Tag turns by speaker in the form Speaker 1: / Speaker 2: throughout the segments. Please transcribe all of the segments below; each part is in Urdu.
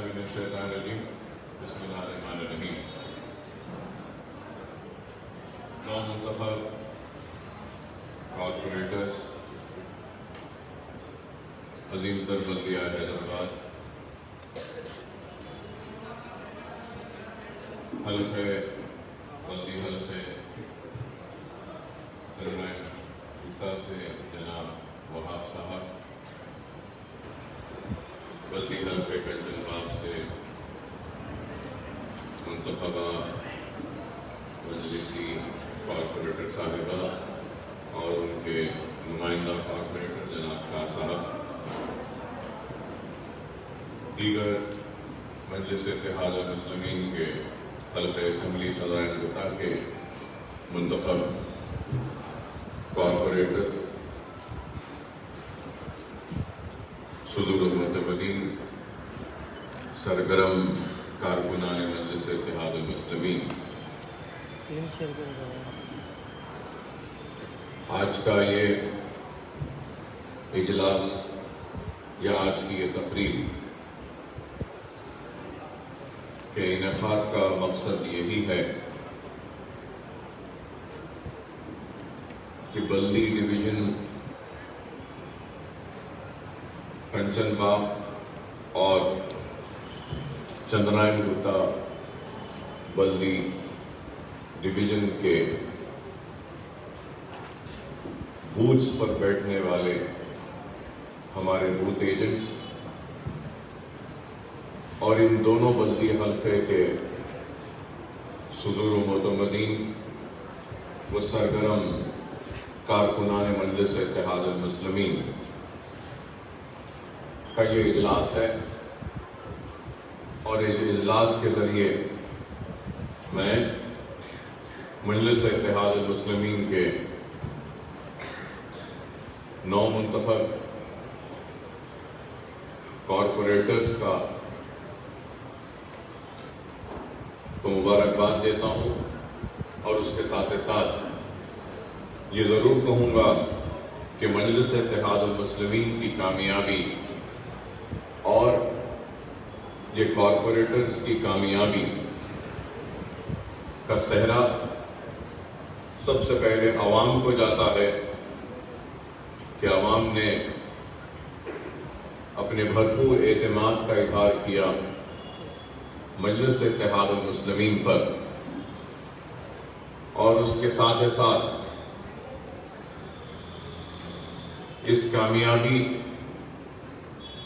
Speaker 1: من الشیطان الرجیم بسم اللہ الرحمن الرحیم نامنتخب کارپوریٹرز عظیم تر بلدیہ حیدرآباد حلقہ بلدی حلقہ کرمائن سے جناب وہاب صاحب، بلدی حلقہ کنجل باغ سے منتخبہ مجلسی کارپوریٹر صاحبہ اور ان کے نمائندہ کارپوریٹر جناب شاہ صاحب، دیگر مجلس اتحاد المسلمین کے حلقہ اسمبلی خزائن گٹا کے منتخب کارپوریٹر، صدور المعتمدین، سرگرم کارکنان مجلس اتحاد المسلمین، آج کا یہ اجلاس یا آج کی یہ تقریب کے انعقاد کا مقصد یہی ہے کہ بلدی ڈویژن کنچن باغ اور چندرائن گٹا بلدی ڈویژن کے بوتھس پر بیٹھنے والے ہمارے بوتھ ایجنٹس اور ان دونوں بلدی حلقے کے صدور و معتمدین و سرگرم کارکنان مجلس اتحاد المسلمین کا یہ اجلاس ہے، اور اس اجلاس کے ذریعے میں مجلس اتحاد المسلمین کے نو منتخب کارپوریٹرز کا تو مبارکباد دیتا ہوں، اور اس کے ساتھ ساتھ یہ ضرور کہوں گا کہ مجلس اتحاد المسلمین کی کامیابی اور یہ کارپوریٹرز کی کامیابی کا سہرا سب سے پہلے عوام کو جاتا ہے کہ عوام نے اپنے بھرپور اعتماد کا اظہار کیا مجلس اتحاد المسلمین پر، اور اس کے ساتھ ساتھ اس کامیابی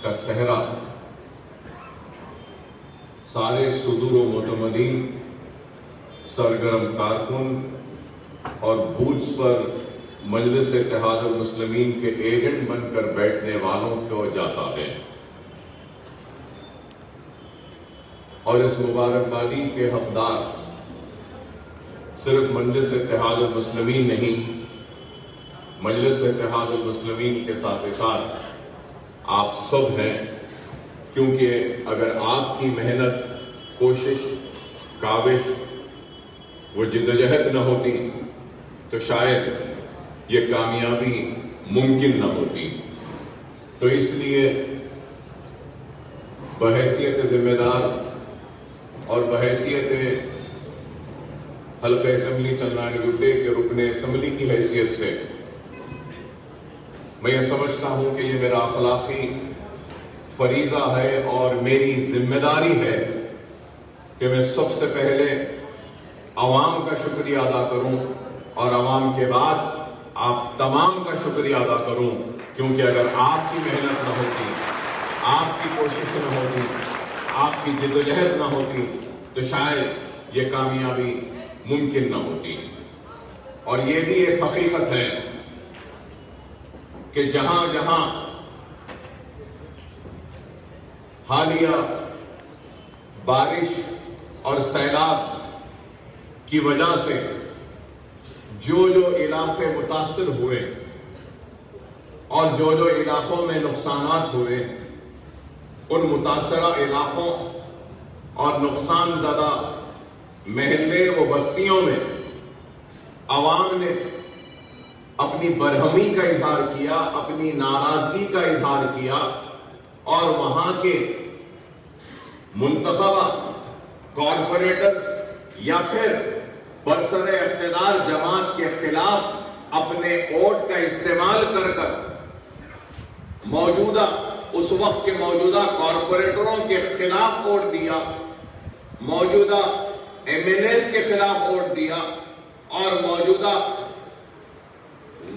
Speaker 1: کا سہرا سارے صدور و معتمدین، سرگرم کارکن اور بوتھس پر مجلس اتحاد المسلمین کے ایجنٹ بن کر بیٹھنے والوں کو جاتا ہے، اور اس مبارکبادی کے حقدار صرف مجلس اتحاد المسلمین نہیں، مجلس اتحاد المسلمین کے ساتھ ساتھ آپ سب ہیں، کیونکہ اگر آپ کی محنت، کوشش، کاوش و جدوجہد نہ ہوتی تو شاید یہ کامیابی ممکن نہ ہوتی۔ تو اس لیے بحیثیت ذمہ دار اور بحیثیت حلقہ اسمبلی چندرائن گٹے کے رکن اسمبلی کی حیثیت سے میں یہ سمجھتا ہوں کہ یہ میرا اخلاقی فریضہ ہے اور میری ذمہ داری ہے کہ میں سب سے پہلے عوام کا شکریہ ادا کروں، اور عوام کے بعد آپ تمام کا شکریہ ادا کروں، کیونکہ اگر آپ کی محنت نہ ہوتی، آپ کی کوشش نہ ہوتی، آپ کی جدوجہد نہ ہوتی تو شاید یہ کامیابی ممکن نہ ہوتی۔ اور یہ بھی ایک حقیقت ہے کہ جہاں جہاں حالیہ بارش اور سیلاب کی وجہ سے جو علاقے متاثر ہوئے اور جو علاقوں میں نقصانات ہوئے، ان متاثرہ علاقوں اور نقصان زدہ محلے و بستیوں میں عوام نے اپنی برہمی کا اظہار کیا، اپنی ناراضگی کا اظہار کیا، اور وہاں کے منتخبہ کارپوریٹرز یا پھر برسر اقتدار جماعت کے خلاف اپنے ووٹ کا استعمال کر موجودہ اس وقت کے موجودہ کارپوریٹروں کے خلاف ووٹ دیا، موجودہ ایم این ایز کے خلاف ووٹ دیا اور موجودہ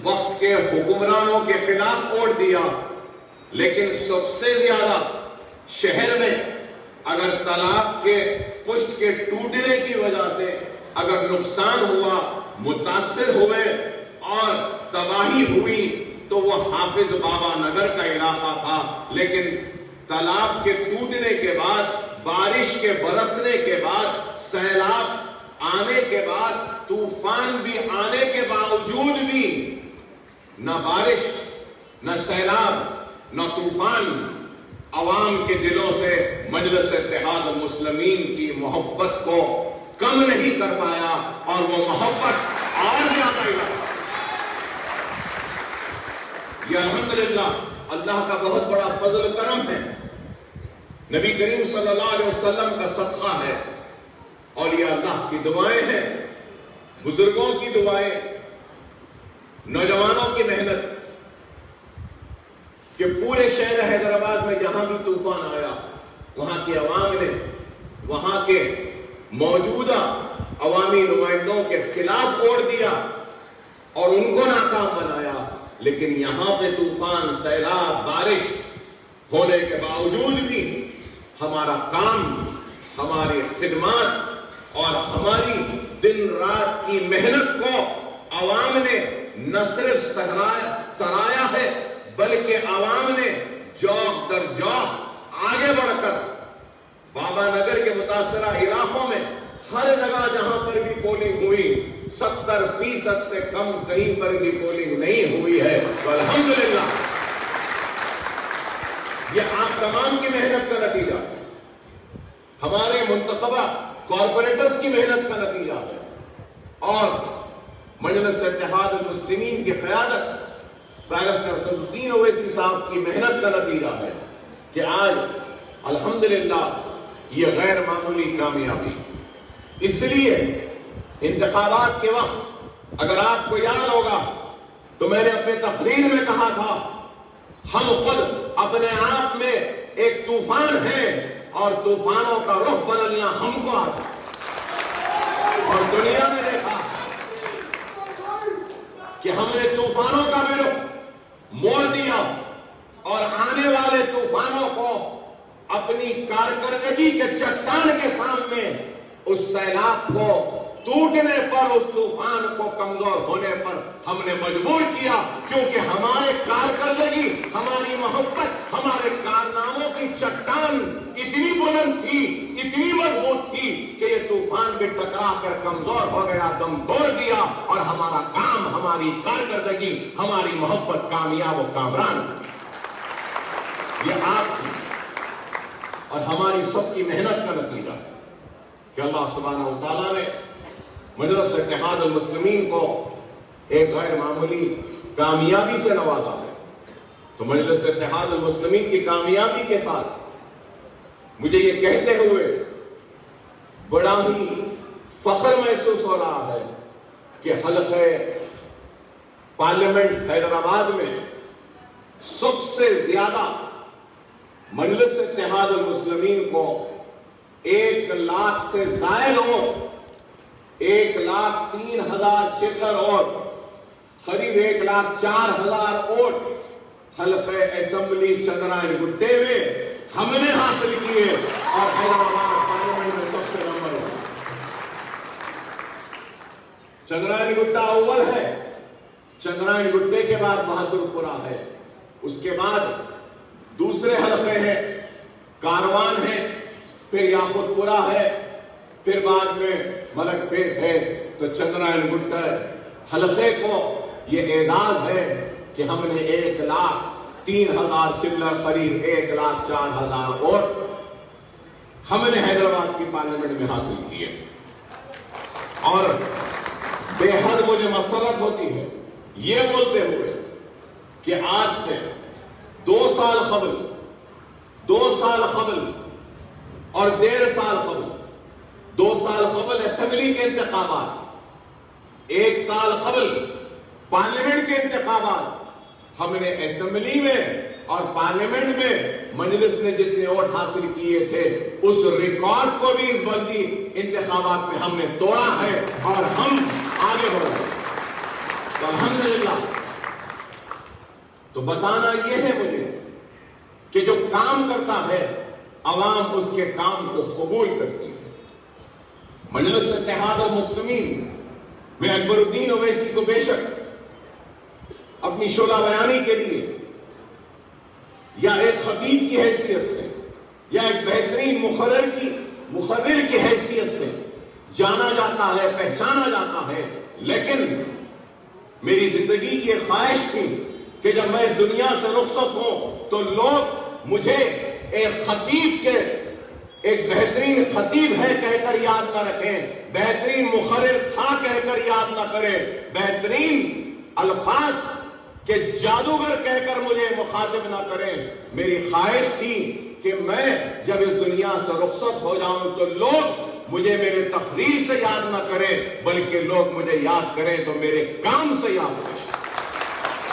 Speaker 1: وقت کے حکمرانوں کے خلاف ووٹ دیا، لیکن سب سے زیادہ شہر میں اگر طلاق کے پشت کے ٹوٹنے کی وجہ سے اگر نقصان ہوا، متاثر ہوئے اور تباہی ہوئی تو وہ حافظ بابا نگر کا علاقہ تھا۔ لیکن طلاق کے ٹوٹنے کے بعد، بارش کے برسنے کے بعد، سیلاب آنے کے بعد، طوفان بھی آنے کے باوجود بھی نہ بارش، نہ سیلاب، نہ طوفان عوام کے دلوں سے مجلس اتحاد المسلمین کی محبت کو کم نہیں کر پایا اور وہ محبت اور زیادہ ہی یہ الحمدللہ اللہ کا بہت بڑا فضل کرم ہے، نبی کریم صلی اللہ علیہ وسلم کا صدقہ ہے، اور یہ اللہ کی دعائیں ہیں، بزرگوں کی دعائیں، نوجوانوں کی محنت کہ پورے شہر حیدرآباد میں جہاں بھی طوفان آیا وہاں کی عوام نے وہاں کے موجودہ عوامی نمائندوں کے خلاف ووٹ دیا اور ان کو ناکام بنایا، لیکن یہاں پہ طوفان، سیلاب، بارش ہونے کے باوجود بھی ہمارا کام، ہماری خدمات اور ہماری دن رات کی محنت کو عوام نے نہ صرف سرایا ہے بلکہ عوام نے جوق در جوق آگے بڑھ کر بابا نگر کے متاثرہ علاقوں میں ہر جگہ جہاں پر بھی پولنگ ہوئی 70% سے کم کہیں پر بھی پولنگ نہیں ہوئی ہے، تو الحمدللہ یہ آپ تمام کی محنت کا نتیجہ ہے، ہمارے منتخبہ کارپوریٹرز کی محنت کا نتیجہ ہے، اور مجلس اتحاد المسلمین کی قیادت بیرسٹر صدر الدین اویسی صاحب کی محنت کا نتیجہ ہے کہ آج الحمدللہ یہ غیر معمولی کامیابی۔ اس لیے انتخابات کے وقت اگر آپ کو یاد ہوگا تو میں نے اپنے تقریر میں کہا تھا ہم خود اپنے آپ میں ایک طوفان ہیں اور طوفانوں کا رخ بدلنا ہم کو آتا، اور دنیا میں دیکھا کہ ہم نے طوفانوں کا بھی رخ موڑ دیا اور آنے والے طوفانوں کو اپنی کارکردگی کے چٹان کے سامنے اس سیلاب کو ٹوٹنے پر، اس طوفان کو کمزور ہونے پر ہم نے مجبور کیا، کیونکہ ہمارے کارکردگی، ہماری محبت، ہمارے کارناموں کی چٹان اتنی بلند تھی، اتنی مضبوط تھی کہ یہ طوفان بھی ٹکرا کر کمزور ہو گیا، دم توڑ دیا، اور ہمارا کام، ہماری کارکردگی، ہماری محبت کامیاب و کامران۔ یہ آپ کی اور ہماری سب کی محنت کا نتیجہ ہے کہ اللہ سبحانہ و تعالیٰ نے مجلس اتحاد المسلمین کو ایک غیر معمولی کامیابی سے نوازا ہے۔ تو مجلس اتحاد المسلمین کی کامیابی کے ساتھ مجھے یہ کہتے ہوئے بڑا ہی فخر محسوس ہو رہا ہے کہ حلقہ پارلیمنٹ حیدرآباد میں سب سے زیادہ مجلس اتحاد المسلمین کو 1 لاکھ سے زائد ووٹ، 1,03,000 چکر اور قریب 1,04,000 ووٹ حلقہ اسمبلی چندرائن گٹے میں ہم نے حاصل کیے اور حیدرآباد پارلیمنٹ میں سب سے نمبر 1۔ چندرائن گٹا اول ہے، چندرائن گٹے کے بعد بہادر پورہ ہے، اس کے بعد دوسرے حلقے ہیں، کاروان ہے، پھر یاقوت پورہ ہے، پھر بعد میں ملک پیٹ ہے۔ تو چندرائن گٹا حلقے کو یہ اعزاز ہے کہ ہم نے 1,03,000 چلر قریب 1,04,000 ووٹ ہم نے حیدرآباد کی پارلیمنٹ میں حاصل کیے، اور بے حد مجھے مسرت ہوتی ہے یہ بولتے ہوئے کہ آج سے 2 سال قبل اور 1.5 سال قبل، 2 سال قبل اسمبلی کے انتخابات، 1 سال قبل پارلیمنٹ کے انتخابات، ہم نے اسمبلی میں اور پارلیمنٹ میں مجلس نے جتنے ووٹ حاصل کیے تھے اس ریکارڈ کو بھی اس بلدی انتخابات میں ہم نے توڑا ہے اور ہم آگے بڑھ رہے ہیں تو الحمدللہ۔ تو بتانا یہ ہے مجھے کہ جو کام کرتا ہے عوام اس کے کام کو قبول کرتی ہے۔ مجلس اتحاد المسلمین میں اکبر الدین اویسی کو بے شک اپنی شعلہ بیانی کے لیے یا ایک خطیب کی حیثیت سے یا ایک بہترین مقرر کی حیثیت سے جانا جاتا ہے، پہچانا جاتا ہے، لیکن میری زندگی کی ایک خواہش تھی کہ جب میں اس دنیا سے رخصت ہوں تو لوگ مجھے ایک خطیب کے، ایک بہترین خطیب ہے کہہ کر یاد نہ رکھیں، بہترین مقرر تھا کہہ کر یاد نہ کریں، بہترین الفاظ کہ جادوگر کہہ کر مجھے مخاطب نہ کریں۔ میری خواہش تھی کہ میں جب اس دنیا سے رخصت ہو جاؤں تو لوگ مجھے میرے تقریر سے یاد نہ کریں بلکہ لوگ مجھے یاد کریں تو میرے کام سے یاد کریں۔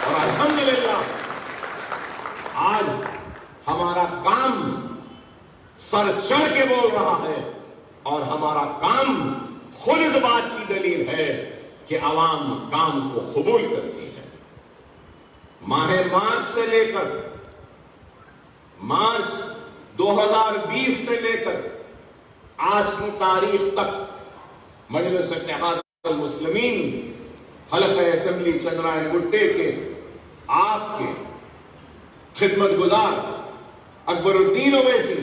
Speaker 1: اور الحمدللہ آج ہمارا کام سر چڑھ کے بول رہا ہے اور ہمارا کام خود اس بات کی دلیل ہے کہ عوام کام کو قبول کرتی ہے۔ ماہ مارچ سے لے کر مارچ 2020 سے لے کر آج کی تاریخ تک مجلس اتحاد المسلمین حلقہ اسمبلی چندرائن گٹے کے آپ کے خدمت گزار اکبر الدین اویسی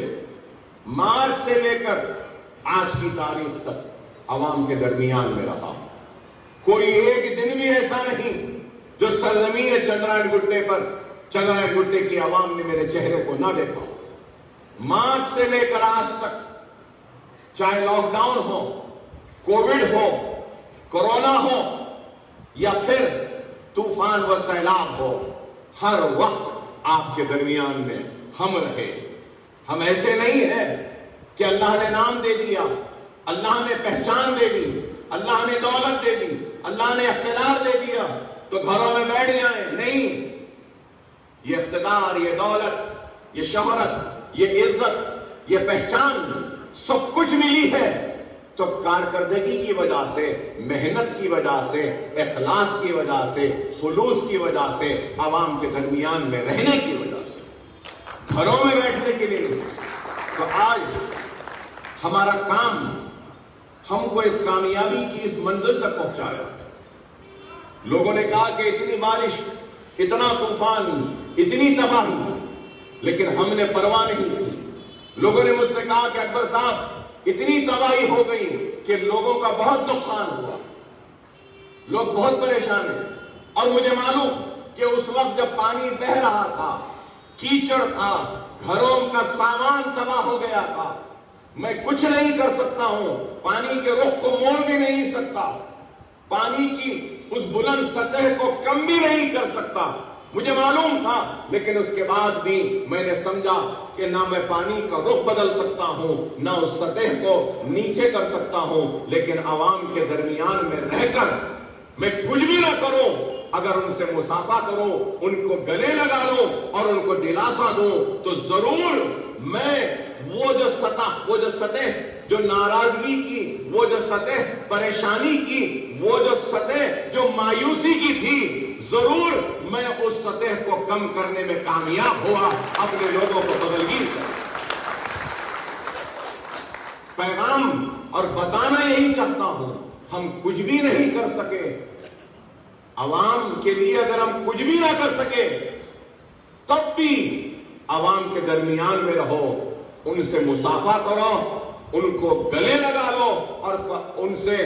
Speaker 1: مارچ سے لے کر آج کی تاریخ تک عوام کے درمیان میں رہا۔ کوئی ایک دن بھی ایسا نہیں جو سرزمین چندرائن گٹے پر چندرائن گٹے کی عوام نے میرے چہرے کو نہ دیکھا۔ مارچ سے لے کر آج تک چاہے لاک ڈاؤن ہو، کووڈ ہو، کورونا ہو یا پھر طوفان و سیلاب ہو، ہر وقت آپ کے درمیان میں ہم رہے۔ ہم ایسے نہیں ہیں کہ اللہ نے نام دے دیا، اللہ نے پہچان دے دی، اللہ نے دولت دے دی، اللہ نے اقتدار دے دیا تو گھروں میں بیٹھ جائیں۔ نہیں، یہ اقتدار، یہ دولت، یہ شہرت، یہ عزت، یہ پہچان سب کچھ ملی ہے تو کارکردگی کی وجہ سے، محنت کی وجہ سے، اخلاص کی وجہ سے، خلوص کی وجہ سے، عوام کے درمیان میں رہنے کی وجہ سے، گھروں میں بیٹھنے کے لیے۔ تو آج ہمارا کام ہم کو اس کامیابی کی اس منزل تک پہنچایا۔ لوگوں نے کہا کہ اتنی بارش، اتنا طوفان، اتنی تباہی، لیکن ہم نے پرواہ نہیں کی۔ لوگوں نے مجھ سے کہا کہ اکبر صاحب اتنی تباہی ہو گئی کہ لوگوں کا بہت نقصان ہوا، لوگ بہت پریشان ہیں۔ اور مجھے معلوم کہ اس وقت جب پانی بہ رہا تھا، کیچڑ تھا، گھروں کا سامان تباہ ہو گیا تھا، میں کچھ نہیں کر سکتا ہوں، پانی کے رخ کو موڑ بھی نہیں سکتا، پانی کی اس بلند سطح کو کم بھی نہیں کر سکتا، مجھے معلوم تھا۔ لیکن اس کے بعد بھی میں نے سمجھا کہ نہ میں پانی کا رخ بدل سکتا ہوں، نہ اس سطح کو نیچے کر سکتا ہوں، لیکن عوام کے درمیان میں رہ کر میں کچھ بھی نہ کروں، اگر ان سے مصافحہ کروں، ان کو گلے لگا لوں اور ان کو دلاسا دوں تو ضرور میں وہ جو سطح جو ناراضگی کی، وہ جو سطح پریشانی کی، وہ جو سطح جو مایوسی کی تھی، ضرور میں اس سطح کو کم کرنے میں کامیاب ہوا، اپنے لوگوں کو بدلگیر کر۔ پیغام اور بتانا یہی چاہتا ہوں، ہم کچھ بھی نہیں کر سکے، عوام کے لیے اگر ہم کچھ بھی نہ کر سکے تب بھی عوام کے درمیان میں رہو، ان سے مصافحہ کرو، ان کو گلے لگا لو اور ان سے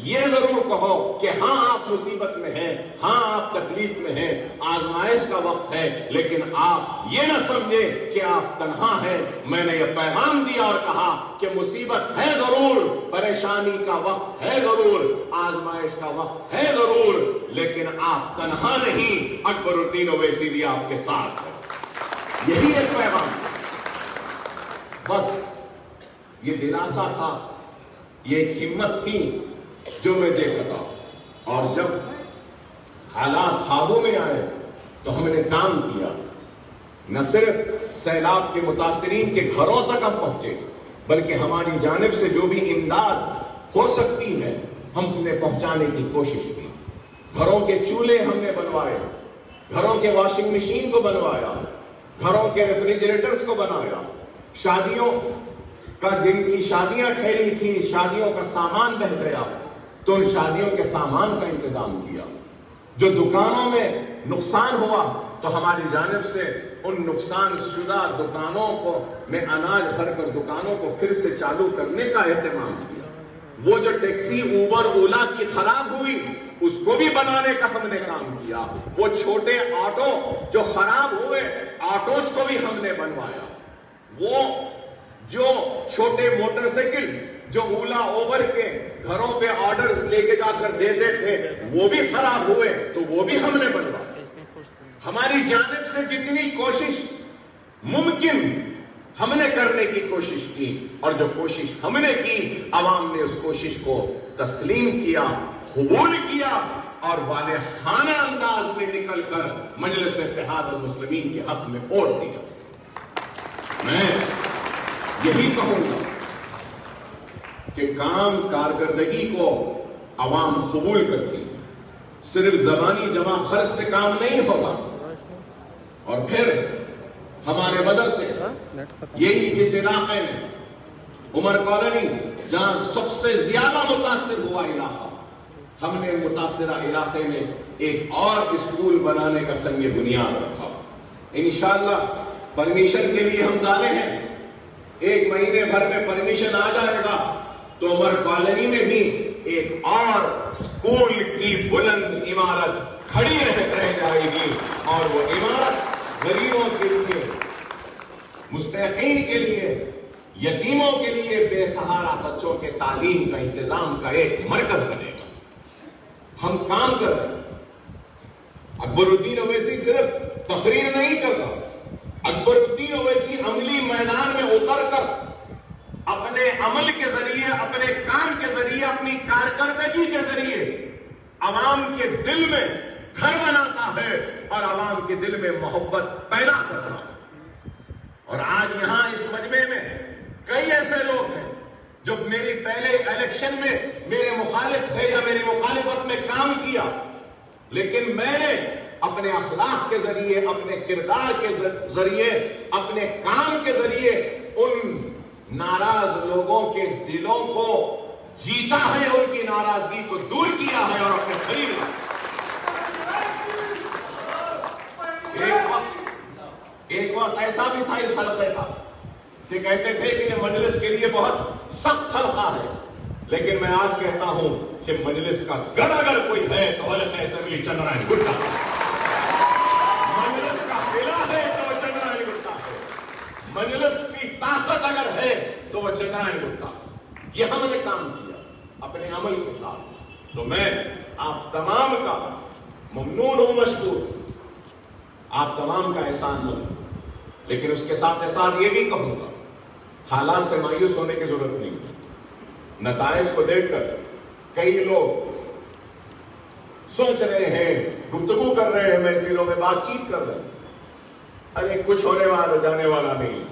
Speaker 1: یہ ضرور کہو کہ ہاں آپ مصیبت میں ہیں، ہاں آپ تکلیف میں ہیں، آزمائش کا وقت ہے، لیکن آپ یہ نہ سمجھیں کہ آپ تنہا ہیں۔ میں نے یہ پیغام دیا اور کہا کہ مصیبت ہے ضرور، پریشانی کا وقت ہے ضرور، آزمائش کا وقت ہے ضرور، لیکن آپ تنہا نہیں، اکبر الدین اویسی بھی آپ کے ساتھ ہے۔ یہی ایک پیغام، بس
Speaker 2: یہ دلاسا تھا، یہ ایک ہمت تھی جو میں دے سکا. اور جب حالات قابو میں آئے تو ہم نے کام کیا. نہ صرف سیلاب کے متاثرین کے گھروں تک ہم پہنچے، بلکہ ہماری جانب سے جو بھی امداد ہو سکتی ہے ہم نے پہنچانے کی کوشش کی. گھروں کے چولہے ہم نے بنوائے، گھروں کے واشنگ مشین کو بنوایا، گھروں کے ریفریجریٹرز کو بنایا. شادیوں کا جن کی شادیاں ٹھہری تھی، شادیوں کا سامان بہہ گیا تو ان شادیوں کے سامان کا انتظام کیا. جو دکانوں میں نقصان ہوا تو ہماری جانب سے ان نقصان شدہ دکانوں کو میں اناج بھر کر دکانوں کو پھر سے چالو کرنے کا اہتمام کیا. وہ جو ٹیکسی اوبر اولا کی خراب ہوئی اس کو بھی بنانے کا ہم نے کام کیا. وہ چھوٹے آٹو جو خراب ہوئے آٹوز کو بھی ہم نے بنوایا. وہ جو چھوٹے موٹر سائیکل جو اولا اوبر کے گھروں پہ آرڈرز لے کے جا کر دیتے تھے وہ بھی خراب ہوئے تو وہ بھی ہم نے بنوایا. ہماری جانب سے جتنی کوشش ممکن ہم نے کرنے کی کوشش کی، اور جو کوشش ہم نے کی عوام نے اس کوشش کو تسلیم کیا، قبول کیا اور والہانہ انداز میں نکل کر مجلس اتحاد المسلمین کے حق میں ووٹ دیا. میں یہی کہوں گا کہ کام کارکردگی کو عوام قبول کرتی ہے. صرف زبانی جمع خرچ سے کام نہیں ہوگا. اور پھر ہمارے مدرسے یہی اس علاقے میں عمر کالونی جہاں سب سے زیادہ متاثر ہوا علاقہ، ہم نے متاثرہ علاقے میں ایک اور اسکول بنانے کا سنگ بنیاد رکھا. انشاءاللہ پرمیشن کے لیے ہم ڈالے ہیں. 1 مہینے بھر میں پرمیشن آ جائے گا تو عمر کالونی میں بھی ایک اور اسکول کی بلند عمارت کھڑی رہ جائے گی، اور وہ عمارت غریبوں کے لیے، مستحقین کے لیے، یتیموں کے لیے، بے سہارا بچوں کے تعلیم کا انتظام کا ایک مرکز بنے گا. ہم کام کر رہے ہیں. اکبر الدین اویسی صرف تقریر نہیں کر رہا. اکبر الدین اویسی عملی میدان میں اتر کر اپنے عمل کے ذریعے، اپنے کام کے ذریعے، اپنی کارکردگی کے ذریعے عوام کے دل میں گھر بناتا ہے اور عوام کے دل میں محبت پیدا کرتا ہے. اور آج یہاں اس مجمع میں کئی ایسے لوگ ہیں جو میری پہلے الیکشن میں میرے مخالف تھے یا میری مخالفت میں کام کیا، لیکن میں نے اپنے اخلاق کے ذریعے، اپنے کردار کے ذریعے، اپنے کام کے ذریعے ان ناراض لوگوں کے دلوں کو جیتا ہے، ان کی ناراضگی کو دور کیا ہے اور اپنے قریب لایا. ایک وقت ایسا بھی تھا اس حلقے کا کہ کہتے تھے کہ یہ مجلس کے لیے بہت سخت حلقہ ہے، لیکن میں آج کہتا ہوں کہ مجلس کا گڑھ اگر کوئی ہے تو حلقہ اسمبلی چندرائن گٹا. مجلس کا قلعہ ہے تو وہ چندرائن گٹا ہے. مجلس کی طاقت اگر ہے تو وہ چندرائن گٹا. یہ ہم نے کام کیا اپنے عمل کے ساتھ. تو میں آپ تمام کا ممنون ہوں، مشکور، آپ تمام کا احسان مند. لیکن اس کے ساتھ ساتھ یہ بھی کہوں گا حالات سے مایوس ہونے کی ضرورت نہیں. نتائج کو دیکھ کر کئی لوگ سوچ رہے ہیں، گفتگو کر رہے ہیں، محفلوں میں بات چیت کر رہے ہیں، ارے کچھ ہونے والا جانے والا نہیں.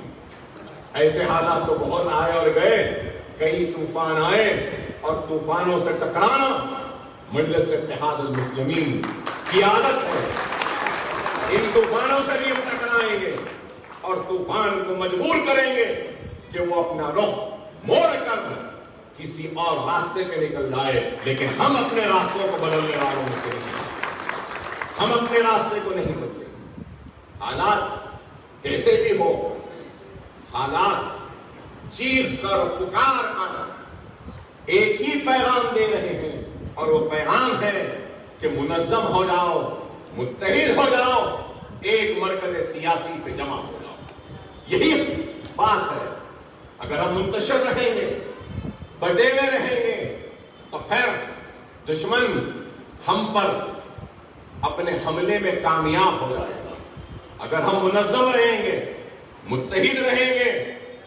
Speaker 2: ایسے حالات تو بہت آئے اور گئے. کئی طوفان آئے اور طوفانوں سے ٹکرانا مجلس اتحاد المسلمین کی عادت ہے. ان طوفانوں سے بھی ہم ٹکرائیں گے اور طوفان کو مجبور کریں گے کہ وہ اپنا رخ موڑ کر کسی اور راستے پہ نکل جائے. لیکن ہم اپنے راستوں کو بدلنے والوں میں سے نہیں، ہم اپنے راستے کو نہیں بدلیں. حالات کیسے بھی ہو، حالات چیخ کر پکار کر ایک ہی پیغام دے رہے ہیں، اور وہ پیغام ہے کہ منظم ہو جاؤ، متحد ہو جاؤ، ایک مرکز سیاسی پہ جمع ہو جاؤ. یہی بات ہے. اگر ہم منتشر رہیں گے، بٹے ہوئے رہیں گے، تو پھر دشمن ہم پر اپنے حملے میں کامیاب ہو جائے گا. اگر ہم منظم رہیں گے، متحد رہیں گے،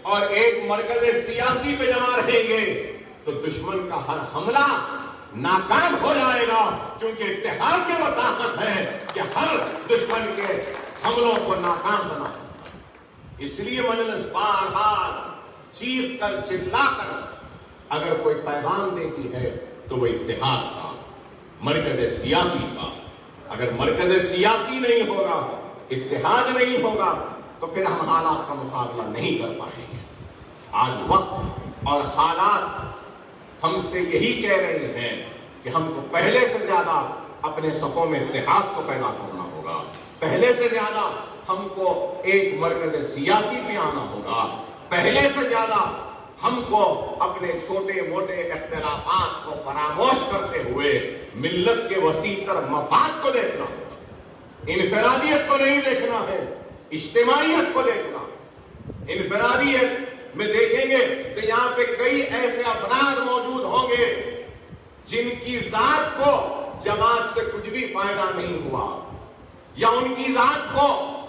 Speaker 2: اور ایک مرکز سیاسی پہ جمع رہیں گے تو دشمن کا ہر حملہ ناکام ہو جائے گا، کیونکہ اتحاد کی وہ طاقت ہے کہ ہر دشمن کے حملوں کو ناکام بنا سکتا ہے۔ اس لیے مجلس بار بار چیخ کر چلا کر اگر کوئی پیغام دیتی ہے تو وہ اتحاد کا، مرکز سیاسی کا۔ اگر مرکز سیاسی نہیں ہوگا، اتحاد نہیں ہوگا، تو پھر ہم حالات کا مقابلہ نہیں کر پائیں گے۔ آج وقت اور حالات ہم سے یہی کہہ رہے ہیں کہ ہم کو پہلے سے زیادہ اپنے صفوں میں اتحاد کو پیدا کرنا ہوگا، پہلے سے زیادہ ہم کو ایک مرکز سیاسی پہ آنا ہوگا، پہلے سے زیادہ ہم کو اپنے چھوٹے موٹے اختلافات کو فراموش کرتے ہوئے ملت کے وسیع تر مفاد کو دیکھنا ہوگا۔ انفرادیت کو نہیں دیکھنا ہے، اجتماعیت کو دیکھنا ہے۔ انفرادیت میں دیکھیں گے تو یہاں پہ کئی ایسے افراد موجود ہوں گے جن کی ذات کو جماعت سے کچھ بھی فائدہ نہیں ہوا، یا ان کی ذات کو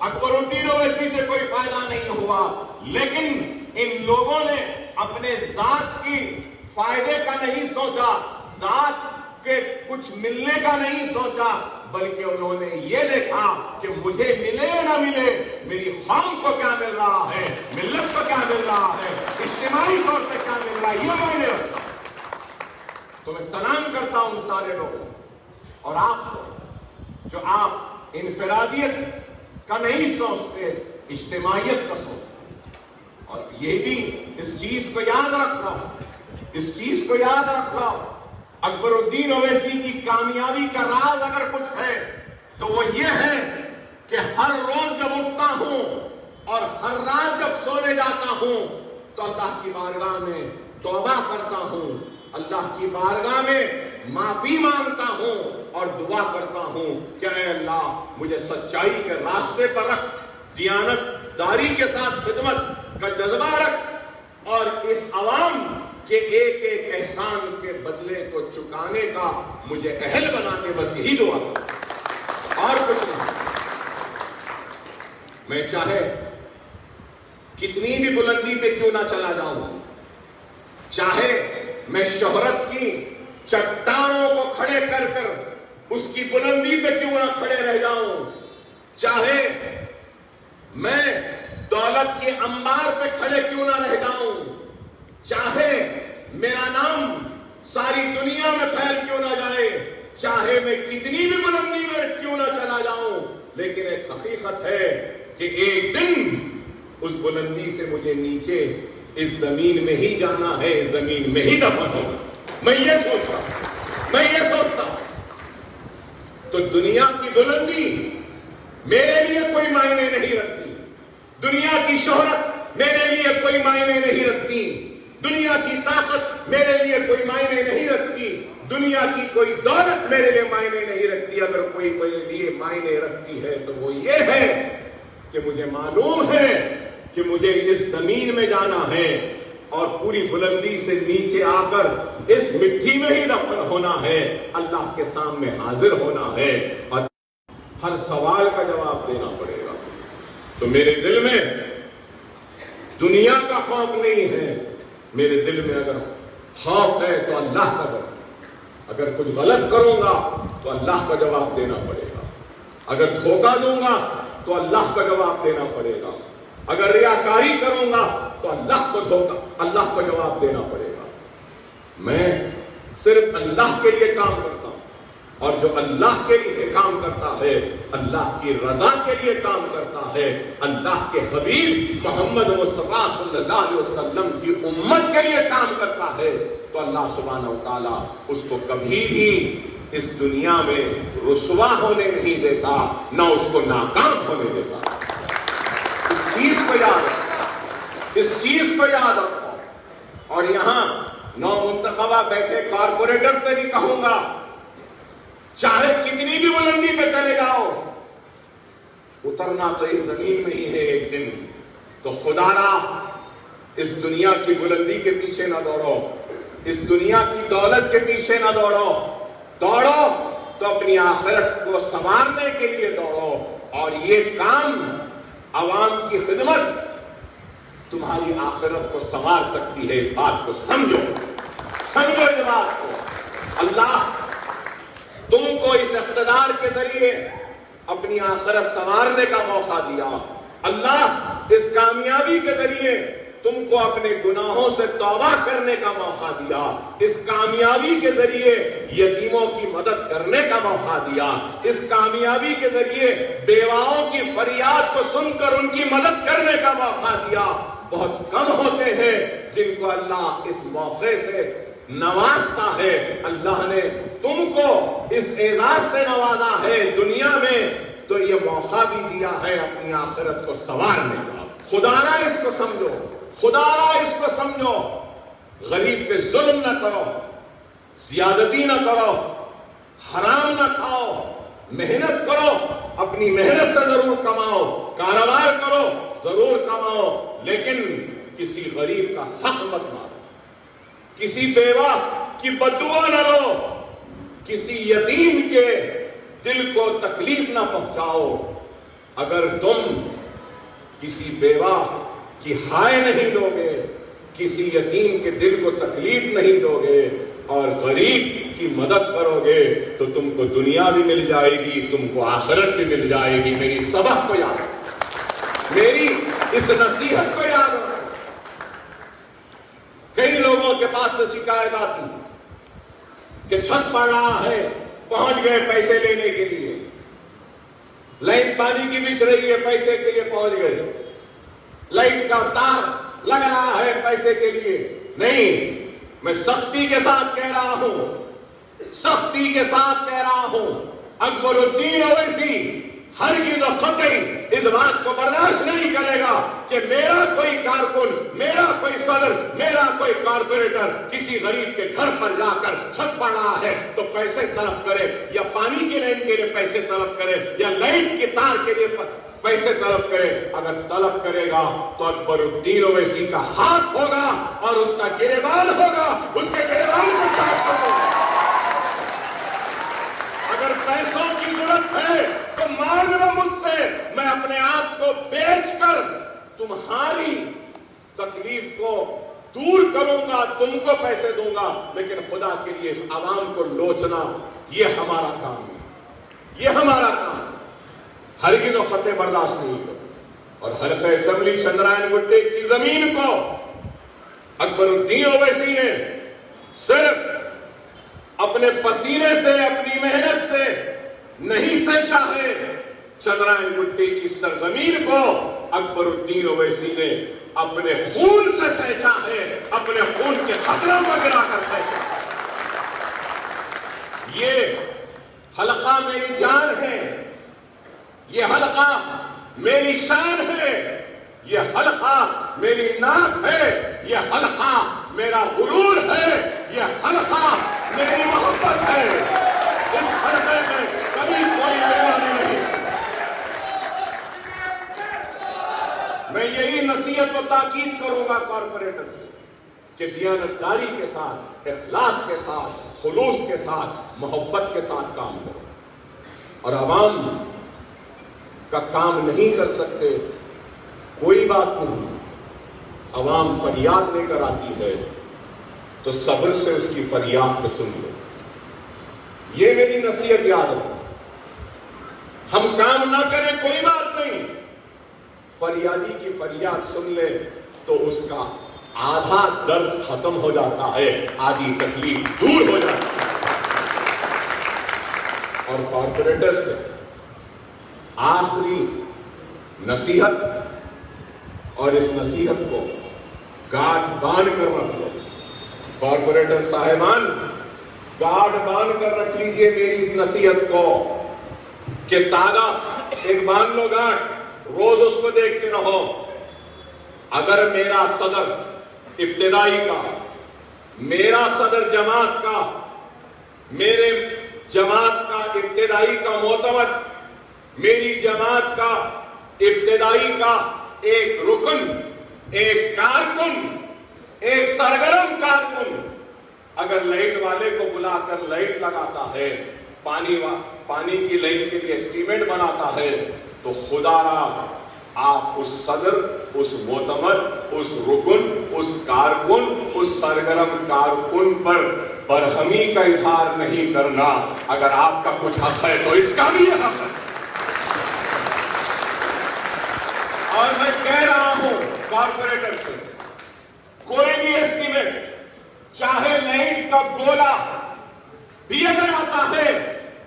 Speaker 2: اکبر الدین اویسی سے کوئی فائدہ نہیں ہوا، لیکن ان لوگوں نے اپنے ذات کی فائدے کا نہیں سوچا، ذات کے کچھ ملنے کا نہیں سوچا، بلکہ انہوں نے یہ دیکھا کہ مجھے ملے یا نہ ملے، میری قوم کو کیا مل رہا ہے، ملت کو کیا مل رہا ہے، اجتماعی طور پہ کیا مل رہا ہے، یہ معنی رکھتا ہوں۔ تو میں سلام کرتا ہوں سارے لوگوں اور آپ کو جو آپ انفرادیت کا نہیں سوچتے، اجتماعیت کا سوچتے، اور یہ بھی اس چیز کو یاد رکھ رہا ہوں، اس چیز کو یاد رکھ رہا ہوں، اکبر الدین اویسی کی کامیابی کا راز اگر کچھ ہے تو وہ یہ ہے کہ ہر روز جب اٹھتا ہوں اور ہر رات جب سونے جاتا ہوں تو اللہ کی بارگاہ میں توبہ کرتا ہوں، اللہ کی بارگاہ میں معافی مانگتا ہوں اور دعا کرتا ہوں کہ اے اللہ مجھے سچائی کے راستے پر رکھ، دیانت داری کے ساتھ خدمت کا جذبہ رکھ، اور اس عوام کے ایک ایک احسان کے بدلے کو چکانے کا مجھے اہل بنا کے بس یہی دعا کرتا، اور کچھ نہیں۔ میں چاہے کتنی بھی بلندی پہ کیوں نہ چلا جاؤں، چاہے میں شہرت کی چٹانوں کو کھڑے کر کر اس کی بلندی پہ کیوں نہ کھڑے رہ جاؤں، چاہے میں دولت کے انبار پہ کھڑے کیوں نہ رہ جاؤں، چاہے میرا نام ساری دنیا میں پھیل کیوں نہ جائے، چاہے میں کتنی بھی بلندی میں کیوں نہ چلا جاؤں، لیکن ایک حقیقت ہے کہ ایک دن اس بلندی سے مجھے نیچے اس زمین میں ہی جانا ہے، اس زمین میں ہی دفن ہونا۔ میں یہ سوچتا ہوں تو دنیا کی بلندی میرے لیے کوئی معنی نہیں رکھتی، دنیا کی شہرت میرے لیے کوئی معنی نہیں رکھتی، دنیا کی طاقت میرے لیے کوئی معنی نہیں رکھتی، دنیا کی کوئی دولت میرے لیے معنی نہیں رکھتی۔ اگر کوئی میرے لیے معنی رکھتی ہے تو وہ یہ ہے کہ مجھے معلوم ہے کہ مجھے اس زمین میں جانا ہے اور پوری بلندی سے نیچے آ کر اس مٹی میں ہی دفن ہونا ہے، اللہ کے سامنے حاضر ہونا ہے، اور ہر سوال کا جواب دینا پڑے گا۔ تو میرے دل میں دنیا کا خوف نہیں ہے، میرے دل میں اگر خوف ہے تو اللہ کا ڈر۔ اگر کچھ غلط کروں گا تو اللہ کا جواب دینا پڑے گا، اگر دھوکہ دوں گا تو اللہ کا جواب دینا پڑے گا، اگر ریاکاری کروں گا تو اللہ کو جواب دینا پڑے گا۔ میں صرف اللہ کے لیے کام کرتا ہوں، اور جو اللہ کے لیے کام کرتا ہے، اللہ کی رضا کے لیے کام کرتا ہے، اللہ کے حبیب محمد مصطفیٰ صلی اللہ علیہ وسلم کی امت کے لیے کام کرتا ہے، تو اللہ سبحانہ و تعالیٰ اس کو کبھی بھی اس دنیا میں رسوا ہونے نہیں دیتا، نہ اس کو ناکام ہونے دیتا۔ اس چیز کو یاد رکھو، اور یہاں نو منتخبہ بیٹھے کارپوریٹر سے بھی کہوں گا، چاہے کتنی بھی بلندی پہ چلے جاؤ، اترنا تو اس زمین میں ہی ہے ایک دن۔ تو خدا را اس دنیا کی بلندی کے پیچھے نہ دوڑو، اس دنیا کی دولت کے پیچھے نہ دوڑو تو اپنی آخرت کو سنوارنے کے لیے دوڑو، اور یہ کام عوام کی خدمت تمہاری آخرت کو سنوار سکتی ہے. اس بات کو سمجھو اس بات کو. اللہ تم کو اس اقتدار کے ذریعے اپنی آخرت سنوارنے کا موقع دیا. اللہ اس کامیابی کے ذریعے تم کو اپنے گناہوں سے توبہ کرنے کا موقع دیا. اس کامیابی کے ذریعے یتیموں کی مدد کرنے کا موقع دیا. اس کامیابی کے ذریعے بیواؤں کی فریاد کو سن کر ان کی مدد کرنے کا موقع دیا. بہت کم ہوتے ہیں جن کو اللہ اس موقع سے نوازتا ہے. اللہ نے تم کو اس اعزاز سے نوازا ہے دنیا میں، تو یہ موقع بھی دیا ہے اپنی آخرت کو سنوارنے کا. خدا نہ اس کو سمجھو، خدا نہ اس کو سمجھو. غریب پہ ظلم نہ کرو، زیادتی نہ کرو، حرام نہ کھاؤ، محنت کرو، اپنی محنت سے ضرور کماؤ، کاروبار کرو ضرور کماؤ، لیکن کسی غریب کا حق مت مارو، کسی بیوہ کی بددعا نہ لو، کسی یتیم کے دل کو تکلیف نہ پہنچاؤ. اگر تم کسی بیوہ کی ہائے نہیں دو گے، کسی یتیم کے دل کو تکلیف نہیں دو گے اور غریب کی مدد کرو گے تو تم کو دنیا بھی مل جائے گی، تم کو آخرت بھی مل جائے گی. میری سبق کو یاد رکھو، میری اس نصیحت کو یاد رکھو. کئی لوگوں کے پاس سے شکایت آتی کہ چھت پڑ رہا ہے، پہنچ گئے پیسے لینے کے لیے، لائٹ پانی کی بچ رہی ہے، پیسے کے لیے پہنچ گئے، لائٹ کا تار لگ رہا ہے پیسے کے لیے. نہیں، میں سختی کے ساتھ کہہ رہا ہوں، سختی کے ساتھ کہہ رہا ہوں، اکبر الدین اویسی ہرگز و قطعی اس بات کو برداشت نہیں کرے گا کہ میرا کوئی کارکن، میرا کوئی صدر، میرا کوئی کارپوریٹر کسی غریب کے گھر پر جا کر چھت پڑ رہا ہے تو پیسے طلب کرے، یا پانی کی لائن کے لیے پیسے طلب کرے، یا لائٹ کی تار کے لیے پیسے طلب کرے. اگر طلب کرے گا تو اکبر الدین اویسی کا ہاتھ ہوگا اور اس کا گریبان ہوگا، اس کے گریبان کو کاٹ دو. اگر پیسوں کی ضرورت ہے تو مانگ لو مجھ سے، میں اپنے آپ کو بیچ کر تمہاری تکلیف کو دور کروں گا، تم کو پیسے دوں گا. لیکن خدا کے لیے اس عوام کو لوچنا یہ ہمارا کام ہے، یہ ہمارا کام ہے. ہرگز و قطع برداشت نہیں کرو. اور حلقہ اسمبلی چندرائن گٹے کی زمین کو اکبر الدین اویسی نے صرف اپنے پسینے سے، اپنی محنت سے نہیں سینچا ہے. چندرائن گٹی کی سرزمین کو اکبر الدین اویسی نے اپنے خون سے سینچا ہے، اپنے خون کے قطروں کو گرا کر سینچا. یہ حلقہ میری جان ہے، یہ حلقہ میری شان ہے، یہ حلقہ میری ناک ہے، یہ حلقہ میرا غرور ہے، یہ حلقہ میری محبت ہے. اس حلقے میں کبھی کوئی بیگانہ نہیں. میں یہی نصیحت و تاکید کروں گا کارپوریٹر سے کہ دیانتداری کے ساتھ، اخلاص کے ساتھ، خلوص کے ساتھ، محبت کے ساتھ کام کرو. اور عوام کا کام نہیں کر سکتے، کوئی بات نہیں. عوام فریاد لے کر آتی ہے تو صبر سے اس کی فریاد کو سن لو. یہ میری نصیحت یاد رکھو. ہم کام نہ کریں کوئی بات نہیں، فریادی کی فریاد سن لے تو اس کا آدھا درد ختم ہو جاتا ہے، آدھی تکلیف دور ہو جاتی ہے. اور کارپوریٹر سے آخری نصیحت، اور اس نصیحت کو گاٹھ باندھ کر رکھ لو. کارپوریٹر صاحبان، گاٹھ باندھ کر رکھ لیجئے میری اس نصیحت کو کہ تالا ایک باندھ لو گاٹھ، روز اس کو دیکھتے رہو. اگر میرا صدر ابتدائی کا، میرا صدر جماعت کا، میرے جماعت کا ابتدائی کا معتمد، میری جماعت کا ابتدائی کا ایک رکن، ایک کارکن، ایک سرگرم کارکن اگر لائٹ والے کو بلا کر لائٹ لگاتا ہے، پانی کی لائن کے لیے اسٹیمیٹ بناتا ہے، تو خدا را آپ اس صدر، اس معتمد، اس رکن، اس کارکن، اس سرگرم کارکن پر برہمی کا اظہار نہیں کرنا. اگر آپ کا کچھ حق ہے تو اس کا بھی حق ہے. اور میں کہہ رہا ہوں کارپوریٹر سے، کوئی بھی ایسٹیمیٹ، چاہے لائٹ کا گولا بھی اگر آتا ہے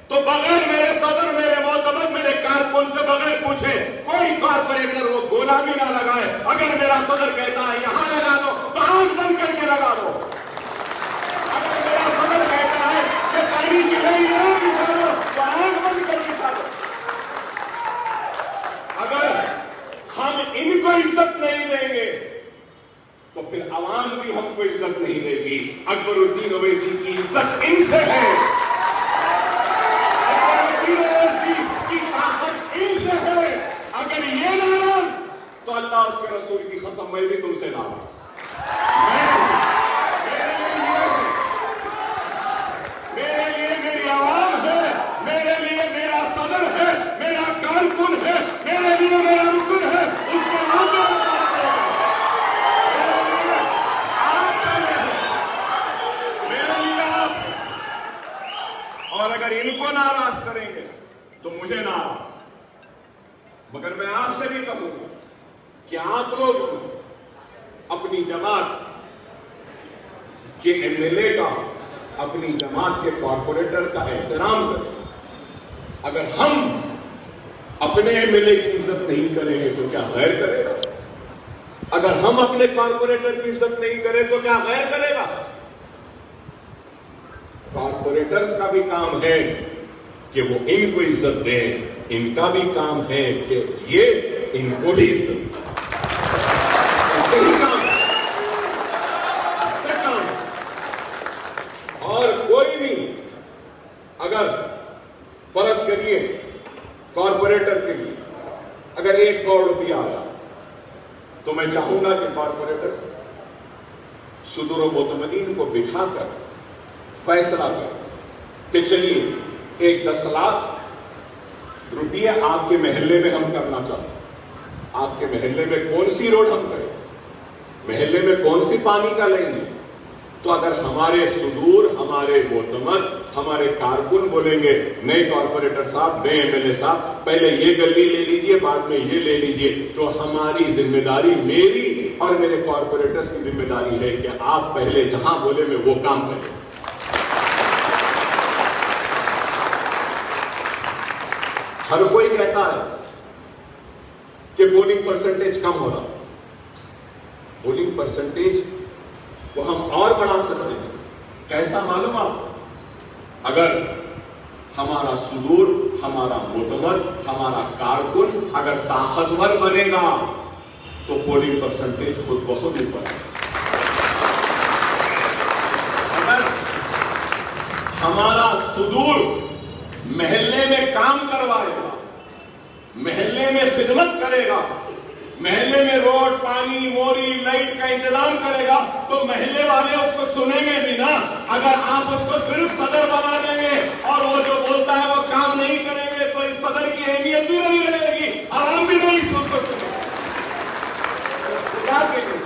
Speaker 2: تو بغیر میرے صدر، میرے معتمد، میرے کارکن سے بغیر پوچھے کوئی کارپوریٹر وہ گولا بھی نہ لگائے. اگر میرا صدر کہتا ہے یہاں لگا دو تو آنکھ بند کر کے لگا دو. اگر میرا صدر کہتا ہے کہ پانی کی نہیں یہاں بچھا دو تو آنکھ بند کر کے بچھا دو. اگر ہم ان کو عزت نہیں دیں گے تو پھر عوام بھی ہم کو عزت نہیں دے گی. اکبر الدین اویسی کی عزت ان سے ہے، کی طاقت ان سے ہے. اگر یہ ناراض تو اللہ اس کے رسول کی قسم میں بھی تم سے ناراض. میرے لیے میری عوام ہے، میرے لیے میرا صدر ہے، میرا کارکن ہے، میرے لیے میرا رکن ہے. اس کے نام میرے لیے آپ. اور اگر ان کو ناراض کریں گے تو مجھے ناراض. مگر میں آپ سے بھی کہوں گا کہ آپ لوگ اپنی جماعت کے ایم ایل اے کا، اپنی جماعت کے کارپوریٹر کا احترام کریں. اگر ہم اپنے ایم ایل اے کی عزت نہیں کریں گے تو کیا غیر کرے گا؟ اگر ہم اپنے کارپوریٹر کی عزت نہیں کریں تو کیا غیر کرے گا؟ کارپوریٹرز کا بھی کام ہے کہ وہ ان کو عزت دیں، ان کا بھی کام ہے کہ یہ ان کو بھی عزت دیں. اور کوئی بھی اگر فرض کریے کارپوریٹر کے لیے اگر 1 کروڑ روپیہ آیا تو میں چاہوں گا کہ کارپوریٹر صدور و معتمدین کو بٹھا کر فیصلہ کر کہ چلیے 10 لاکھ روپیہ آپ کے محلے میں ہم کرنا چاہتے ہیں. آپ کے محلے میں کون سی روڈ ہم کریں، محلے میں کون سی پانی کا لیں گے. تو اگر ہمارے صدور، ہمارے معتمد، ہمارے کارکن بولیں گے نئے کارپوریٹر صاحب، نئے ایم ایل اے صاحب پہلے یہ گلی لے لیجئے بعد میں یہ لے لیجئے، تو ہماری ذمہ داری، میری اور میرے کارپوریٹرز کی ذمہ داری ہے کہ آپ پہلے جہاں بولے میں وہ کام کریں. ہر کوئی کہتا ہے کہ پولنگ پرسنٹیج کم ہو رہا. پولنگ پرسنٹیج کو ہم اور بڑھا سکتے ہیں. کیسا معلوم آپ؟ اگر ہمارا صدور، ہمارا معتمد، ہمارا کارکن اگر طاقتور بنے گا تو پولنگ پرسنٹیج خود بخود ہی بڑھے گا. اگر ہمارا صدور محلے میں کام کروائے گا، محلے میں خدمت کرے گا، محلے میں روڈ، پانی، موری، لائٹ کا انتظام کرے گا تو محلے والے اس کو سنیں گے بھی نا. اگر آپ اس کو صرف صدر بنا دیں گے اور وہ جو بولتا ہے وہ کام نہیں کریں گے تو اس صدر کی اہمیت بھی نہیں رہے گی، عوام بھی نہیں اس کو سنیں گے. کیا کہیں گے؟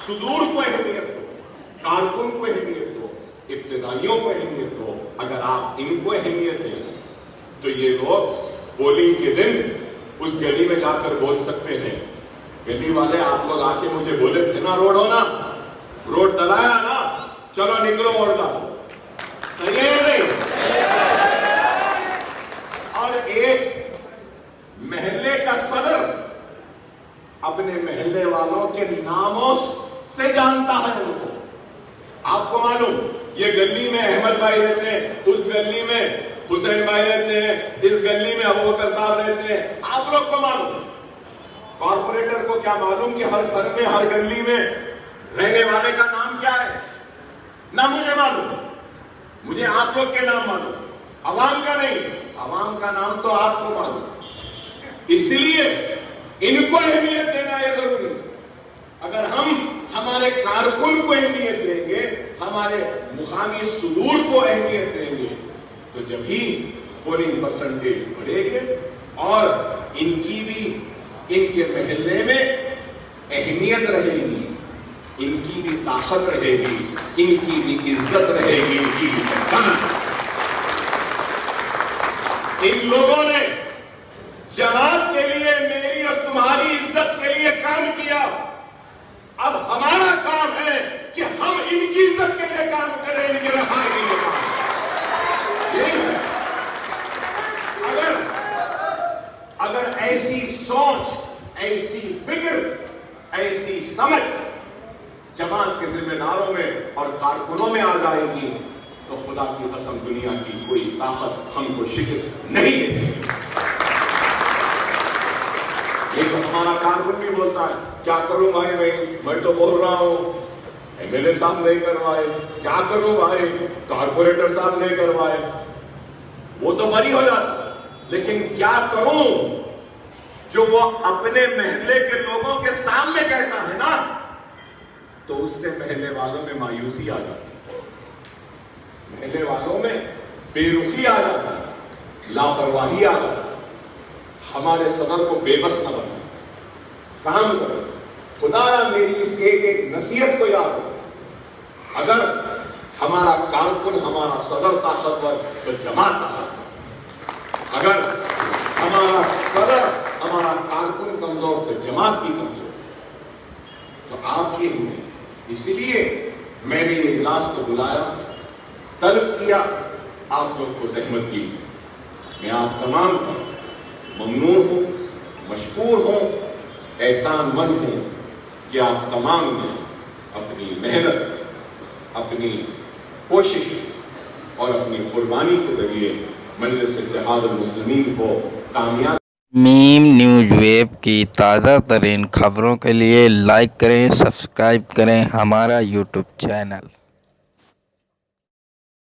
Speaker 2: صدور کو اہمیت دو، کارکن کو اہمیت دو، ابتدائیوں کو اہمیت دو. اگر آپ ان کو اہمیت دیں تو یہ لوگ پولنگ کے دن اس گلی میں جا کر بول سکتے ہیں، گلی والے آپ لوگ آ کے مجھے بولے تھے نا روڈ ہونا، روڈ ڈلایا نا، چلو نکلو ووٹ ڈالو. صحیح ہے نہیں؟ اور ایک محلے کا صدر اپنے محلے والوں کے ناموں سے جانتا ہے ان کو. آپ کو معلوم یہ گلی میں احمد بھائی رہتے ہیں، اس گلی میں حسین بھائی رہتے ہیں، اس گلی میں ابوبکر صاحب رہتے ہیں. آپ لوگ کو معلوم. کارپوریٹر کو کیا معلوم کہ ہر گھر میں، ہر گلی میں رہنے والے کا نام کیا ہے؟ نہ مجھے معلوم، مجھے آپ لوگ کے نام معلوم، عوام کا نہیں. عوام کا نام تو آپ کو معلوم. اس لیے ان کو اہمیت دینا یہ ضروری. اگر ہم ہمارے کارکن کو اہمیت دیں گے، ہمارے مقامی صدور کو اہمیت دیں گے تو جب ہی پولنگ پرسنٹیج بڑھے گے اور ان کی بھی ان کے محلے میں اہمیت رہے گی، ان کی بھی طاقت رہے گی، ان کی بھی عزت رہے گی، ان کی بھی پہچان۔ ان لوگوں نے جماعت کے لیے، میری اور تمہاری عزت کے لیے کام کیا۔ اب ہمارا کام ہے کہ ہم ان کی عزت کے لیے کام کریں، ان کے رفاہ کے لیے کام کریں۔ یہی ہے۔ اگر ایسی سوچ، ایسی فکر، ایسی سمجھ جماعت کے ذمہ داروں میں اور کارکنوں میں آ جائے گی تو خدا کی قسم دنیا کی کوئی طاقت ہم کو شکست نہیں دے سکتی۔ یہ تو ہمارا کارکن بھی بولتا ہے، کیا کروں بھائی، میں تو بول رہا ہوں، ایم ایل اے صاحب نہیں کروائے، کیا کروں بھائی، کارپوریٹر صاحب نہیں کروائے، وہ تو بری ہو جاتا۔ لیکن کیا کروں جو وہ اپنے محلے کے لوگوں کے سامنے کہتا ہے نا، تو اس سے محلے والوں میں مایوسی آ جاتی ہے، محلے والوں میں بے رخی آ جاتی ہے، لاپرواہی آ جاتی ہے۔ ہمارے صدر کو بے بس نہ بنا، کام کرو۔ خدا را میری اس ایک ایک نصیحت کو یاد رکھو، اگر ہمارا کارکن، ہمارا صدر طاقتور تو جماعت طاقتور، اگر ہمارا صدر، ہمارا کارکن کمزور تو جماعت بھی کمزور۔ تو آپ کی ہمیں، اسی لیے میں نے یہ اجلاس کو بلایا، طلب کیا، آپ لوگ کو زحمت دی۔ میں آپ تمام پر ممنون ہوں، مشکور ہوں، احسان مند ہوں کہ آپ تمام نے اپنی محنت، اپنی کوشش اور اپنی قربانی کے ذریعے مجلس اتحاد المسلمین کو کامیاب۔
Speaker 3: میم نیوز ویب کی تازہ ترین خبروں کے لیے لائک کریں، سبسکرائب کریں ہمارا یوٹیوب چینل۔